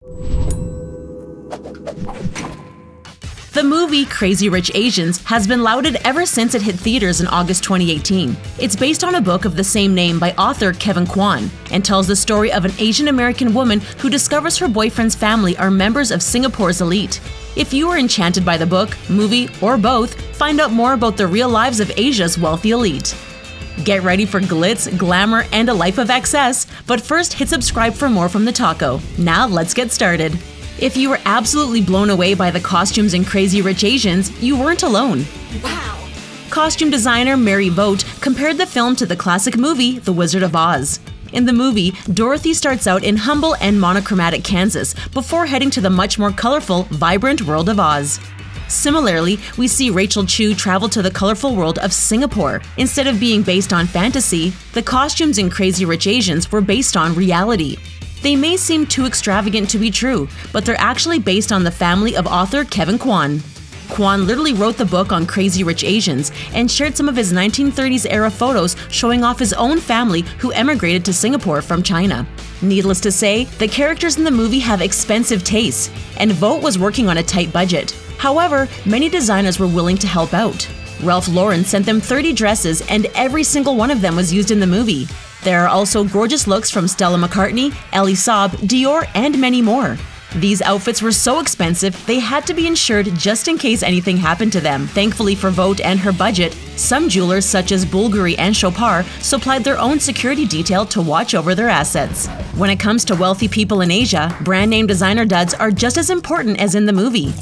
The movie Crazy Rich Asians has been lauded ever since it hit theaters in August 2018. It's based on a book of the same name by author Kevin Kwan and tells the story of an Asian American woman who discovers her boyfriend's family are members of Singapore's elite. If you are enchanted by the book, movie, or both, find out more about the real lives of Asia's wealthy elite. Get ready for glitz, glamour, and a life of excess, but first hit subscribe for more from the taco. Now let's get started. If you were absolutely blown away by the costumes in Crazy Rich Asians, you weren't alone. Wow! Costume designer Mary Vogt compared the film to the classic movie The Wizard of Oz. In the movie, Dorothy starts out in humble and monochromatic Kansas before heading to the much more colorful, vibrant world of Oz. Similarly, we see Rachel Chu travel to the colorful world of Singapore. Instead of being based on fantasy, the costumes in Crazy Rich Asians were based on reality. They may seem too extravagant to be true, but they're actually based on the family of author Kevin Kwan. Kwan literally wrote the book on Crazy Rich Asians and shared some of his 1930s-era photos showing off his own family who emigrated to Singapore from China. Needless to say, the characters in the movie have expensive tastes, and Vogt was working on a tight budget. However, many designers were willing to help out. Ralph Lauren sent them 30 dresses, and every single one of them was used in the movie. There are also gorgeous looks from Stella McCartney, Elie Saab, Dior, and many more. These outfits were so expensive, they had to be insured just in case anything happened to them. Thankfully for Vogt and her budget, some jewelers such as Bulgari and Chopard supplied their own security detail to watch over their assets. When it comes to wealthy people in Asia, brand name designer duds are just as important as in the movie.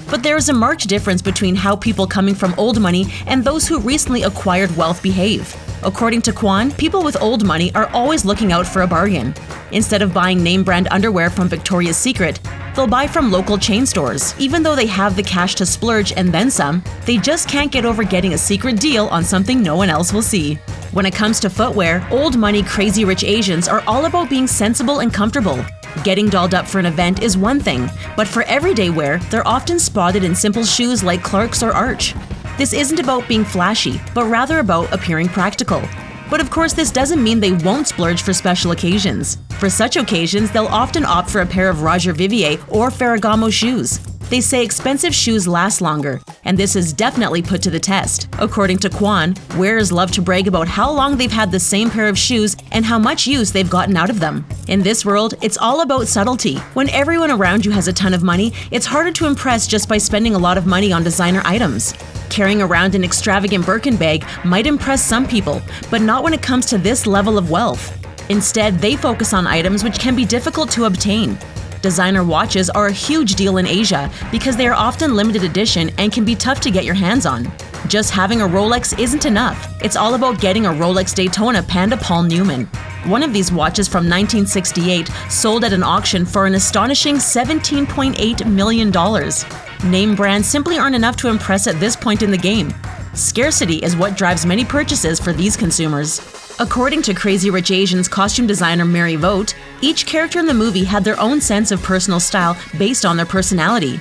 But there is a marked difference between how people coming from old money and those who recently acquired wealth behave. According to Kwan, people with old money are always looking out for a bargain. Instead of buying name-brand underwear from Victoria's Secret, they'll buy from local chain stores. Even though they have the cash to splurge and then some, they just can't get over getting a secret deal on something no one else will see. When it comes to footwear, old money Crazy Rich Asians are all about being sensible and comfortable. Getting dolled up for an event is one thing, but for everyday wear, they're often spotted in simple shoes like Clark's or Arch. This isn't about being flashy, but rather about appearing practical. But of course, this doesn't mean they won't splurge for special occasions. For such occasions, they'll often opt for a pair of Roger Vivier or Ferragamo shoes. They say expensive shoes last longer, and this is definitely put to the test. According to Kwan, wearers love to brag about how long they've had the same pair of shoes and how much use they've gotten out of them. In this world, it's all about subtlety. When everyone around you has a ton of money, it's harder to impress just by spending a lot of money on designer items. Carrying around an extravagant Birkin bag might impress some people, but not when it comes to this level of wealth. Instead, they focus on items which can be difficult to obtain. Designer watches are a huge deal in Asia because they are often limited edition and can be tough to get your hands on. Just having a Rolex isn't enough. It's all about getting a Rolex Daytona Panda Paul Newman. One of these watches from 1968 sold at an auction for an astonishing $17.8 million. Name brands simply aren't enough to impress at this point in the game. Scarcity is what drives many purchases for these consumers. According to Crazy Rich Asians costume designer Mary Vogt, each character in the movie had their own sense of personal style based on their personality.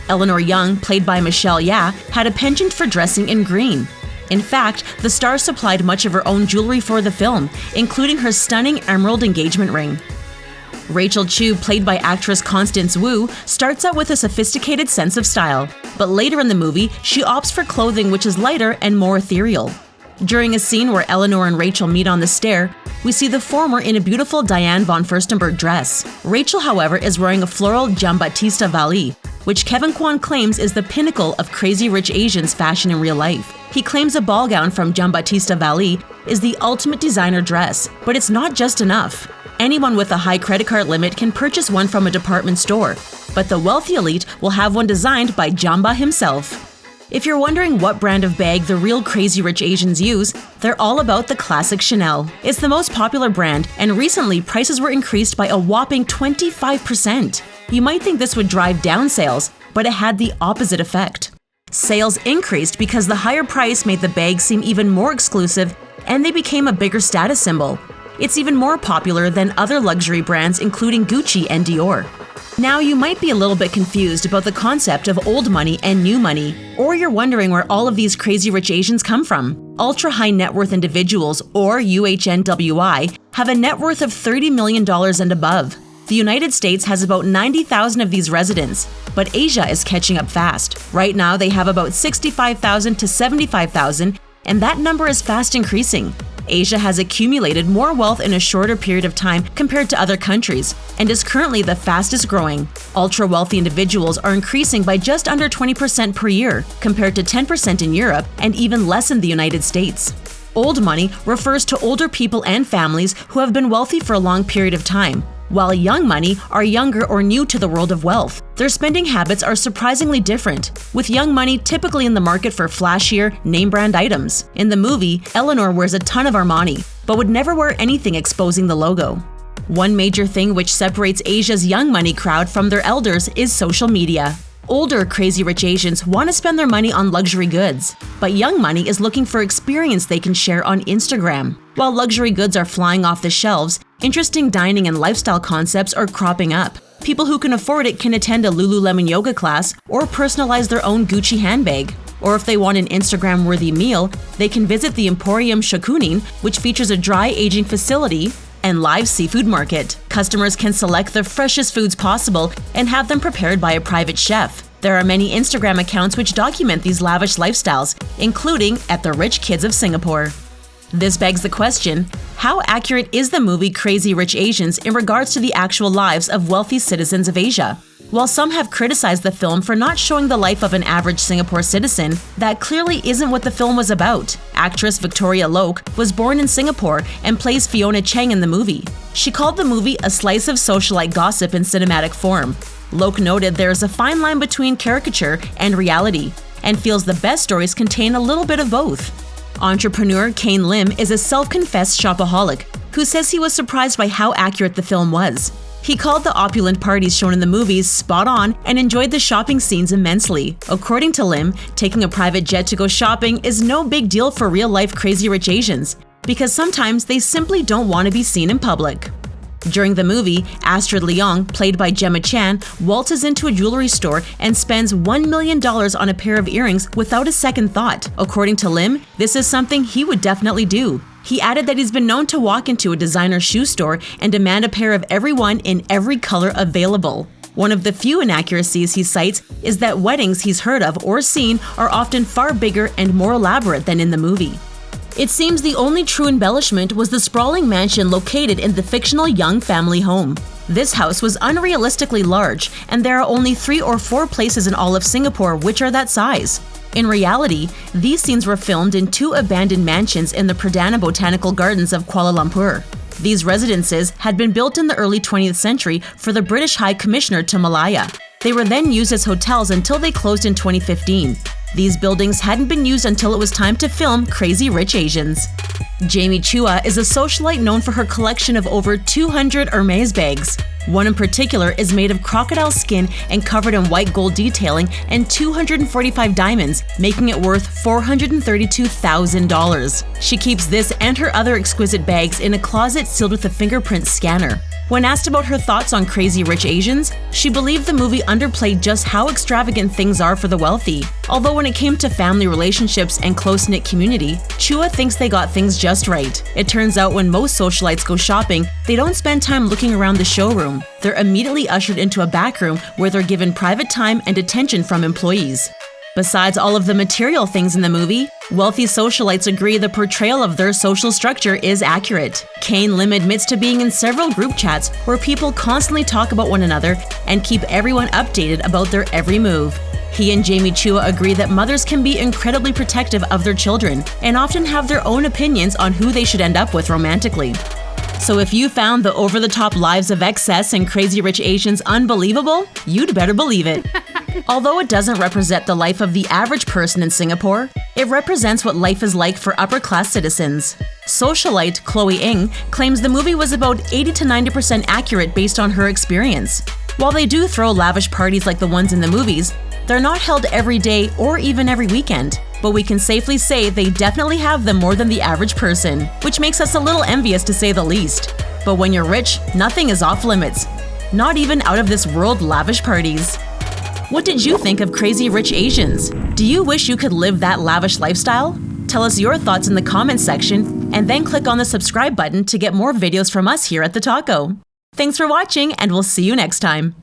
Eleanor Young, played by Michelle Yeoh, had a penchant for dressing in green. In fact, the star supplied much of her own jewelry for the film, including her stunning emerald engagement ring. Rachel Chu, played by actress Constance Wu, starts out with a sophisticated sense of style, but later in the movie, she opts for clothing which is lighter and more ethereal. During a scene where Eleanor and Rachel meet on the stair, we see the former in a beautiful Diane von Furstenberg dress. Rachel, however, is wearing a floral Giambattista Valli, which Kevin Kwan claims is the pinnacle of Crazy Rich Asians fashion in real life. He claims a ball gown from Giambattista Valli is the ultimate designer dress, but it's not just enough. Anyone with a high credit card limit can purchase one from a department store, but the wealthy elite will have one designed by Jamba himself. If you're wondering what brand of bag the real Crazy Rich Asians use, they're all about the classic Chanel. It's the most popular brand, and recently prices were increased by a whopping 25%. You might think this would drive down sales, but it had the opposite effect. Sales increased because the higher price made the bag seem even more exclusive, and they became a bigger status symbol. It's even more popular than other luxury brands including Gucci and Dior. Now, you might be a little bit confused about the concept of old money and new money, or you're wondering where all of these Crazy Rich Asians come from. Ultra-high net worth individuals, or UHNWI, have a net worth of $30 million and above. The United States has about 90,000 of these residents, but Asia is catching up fast. Right now, they have about 65,000 to 75,000, and that number is fast increasing. Asia has accumulated more wealth in a shorter period of time compared to other countries, and is currently the fastest growing. Ultra-wealthy individuals are increasing by just under 20% per year, compared to 10% in Europe and even less in the United States. Old money refers to older people and families who have been wealthy for a long period of time, while young money are younger or new to the world of wealth. Their spending habits are surprisingly different, with young money typically in the market for flashier, name-brand items. In the movie, Eleanor wears a ton of Armani, but would never wear anything exposing the logo. One major thing which separates Asia's young money crowd from their elders is social media. Older Crazy Rich Asians want to spend their money on luxury goods, but young money is looking for experience they can share on Instagram. While luxury goods are flying off the shelves, interesting dining and lifestyle concepts are cropping up. People who can afford it can attend a Lululemon yoga class or personalize their own Gucci handbag. Or if they want an Instagram-worthy meal, they can visit the Emporium Shakunin, which features a dry aging facility and live seafood market. Customers can select the freshest foods possible and have them prepared by a private chef. There are many Instagram accounts which document these lavish lifestyles, including at the Rich Kids of Singapore. This begs the question, how accurate is the movie Crazy Rich Asians in regards to the actual lives of wealthy citizens of Asia? While some have criticized the film for not showing the life of an average Singapore citizen, that clearly isn't what the film was about. Actress Victoria Loke was born in Singapore and plays Fiona Cheng in the movie. She called the movie a slice of socialite gossip in cinematic form. Loke noted there is a fine line between caricature and reality, and feels the best stories contain a little bit of both. Entrepreneur Kane Lim is a self-confessed shopaholic who says he was surprised by how accurate the film was. He called the opulent parties shown in the movies spot on and enjoyed the shopping scenes immensely. According to Lim, taking a private jet to go shopping is no big deal for real-life Crazy Rich Asians, because sometimes they simply don't want to be seen in public. During the movie, Astrid Leong, played by Gemma Chan, waltzes into a jewelry store and spends $1 million on a pair of earrings without a second thought. According to Lim, this is something he would definitely do. He added that he's been known to walk into a designer shoe store and demand a pair of every one in every color available. One of the few inaccuracies he cites is that weddings he's heard of or seen are often far bigger and more elaborate than in the movie. It seems the only true embellishment was the sprawling mansion located in the fictional Young family home. This house was unrealistically large, and there are only 3 or 4 places in all of Singapore which are that size. In reality, these scenes were filmed in 2 abandoned mansions in the Perdana Botanical Gardens of Kuala Lumpur. These residences had been built in the early 20th century for the British High Commissioner to Malaya. They were then used as hotels until they closed in 2015. These buildings hadn't been used until it was time to film Crazy Rich Asians. Jamie Chua is a socialite known for her collection of over 200 Hermes bags. One in particular is made of crocodile skin and covered in white gold detailing and 245 diamonds, making it worth $432,000. She keeps this and her other exquisite bags in a closet sealed with a fingerprint scanner. When asked about her thoughts on Crazy Rich Asians, she believed the movie underplayed just how extravagant things are for the wealthy. Although when it came to family relationships and close-knit community, Chua thinks they got things just right. It turns out when most socialites go shopping, they don't spend time looking around the showroom. They're immediately ushered into a back room where they're given private time and attention from employees. Besides all of the material things in the movie, wealthy socialites agree the portrayal of their social structure is accurate. Kane Lim admits to being in several group chats where people constantly talk about one another and keep everyone updated about their every move. He and Jamie Chua agree that mothers can be incredibly protective of their children and often have their own opinions on who they should end up with romantically. So if you found the over-the-top lives of excess and Crazy Rich Asians unbelievable, you'd better believe it. Although it doesn't represent the life of the average person in Singapore, it represents what life is like for upper-class citizens. Socialite Chloe Ng claims the movie was about 80 to 90% accurate based on her experience. While they do throw lavish parties like the ones in the movies, they're not held every day or even every weekend. But we can safely say they definitely have them more than the average person, which makes us a little envious to say the least. But when you're rich, nothing is off limits. Not even out of this world lavish parties. What did you think of Crazy Rich Asians? Do you wish you could live that lavish lifestyle? Tell us your thoughts in the comments section, and then click on the subscribe button to get more videos from us here at The Taco. Thanks for watching, and we'll see you next time.